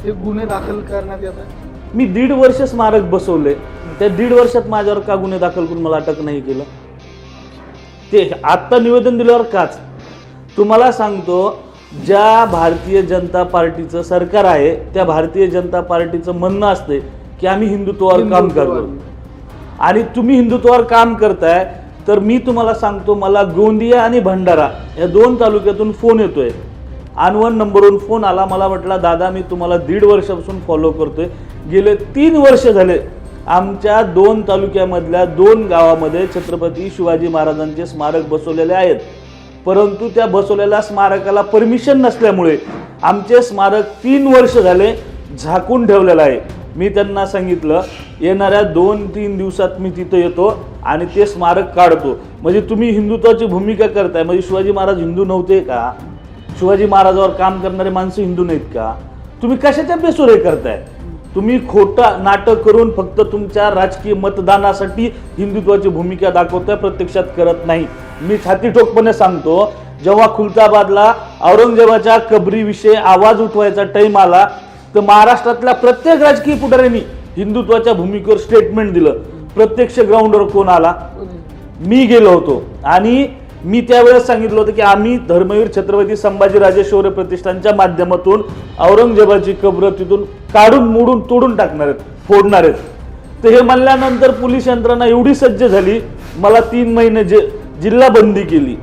हे गुन्हे दाखल करण्यात येत आहेत? मी 1.5 वर्ष स्मारक बसवले, त्या 1.5 वर्षात माझ्यावर का गुन्हे दाखल करून मला अटक नाही केलं? ते आत्ता निवेदन दिल्यावर काच? तुम्हाला सांगतो, ज्या भारतीय जनता पार्टीचं सरकार आहे त्या भारतीय जनता पार्टीचं म्हणणं असते की आम्ही हिंदुत्वावर काम करतो, आणि तुम्ही हिंदुत्वावर काम करताय. तर मी तुम्हाला सांगतो, मला गोंदिया आणि भंडारा या 2 तालुक्यातून फोन येतोय, अनवन नंबरवरून फोन आला. मला म्हटलं, दादा मी तुम्हाला 1.5 वर्षापासून फॉलो करतोय, गेले 3 वर्ष झाले आमच्या 2 तालुक्यामधल्या 2 गावामध्ये छत्रपती शिवाजी महाराजांचे स्मारक बसवलेले आहेत, परंतु त्या बसवलेल्या स्मारकाला परमिशन नसल्यामुळे आमचे स्मारक 3 वर्ष झाले झाकून ठेवलेलं आहे. मी त्यांना सांगितलं, येणाऱ्या 2-3 दिवसात मी तिथं येतो आणि ते स्मारक काढतो. म्हणजे तुम्ही हिंदुत्वाची भूमिका करताय, म्हणजे शिवाजी महाराज हिंदू नव्हते का? शिवाजी महाराजावर काम करणारे माणसं हिंदू नाहीत का? तुम्ही कशाच्या बेसवर हे करताय? तुम्ही खोटा नाटक करून फक्त तुमच्या राजकीय मतदानासाठी हिंदुत्वाची भूमिका दाखवताय, प्रत्यक्षात करत नाही. मी छातीठोकपणे सांगतो, जेव्हा खुलताबादला औरंगजेबाच्या कबरीविषयी आवाज उठवायचा टाइम आला तर महाराष्ट्रातल्या प्रत्येक राजकीय पुढाऱ्यांनी हिंदुत्वाच्या भूमिकेवर स्टेटमेंट दिलं. प्रत्यक्ष ग्राउंडवर कोण आला? मी गेलो होतो, आणि मी त्यावेळेस सांगितलं होतं की आम्ही धर्मवीर छत्रपती संभाजीराजे शौर्य प्रतिष्ठानच्या माध्यमातून औरंगजेबाची कब्र तिथून काढून मोडून तोडून टाकणार आहेत, फोडणार आहेत. तर हे म्हणल्यानंतर पोलीस यंत्रणा एवढी सज्ज झाली, मला 3 महिने जिल्हा बंदी केली.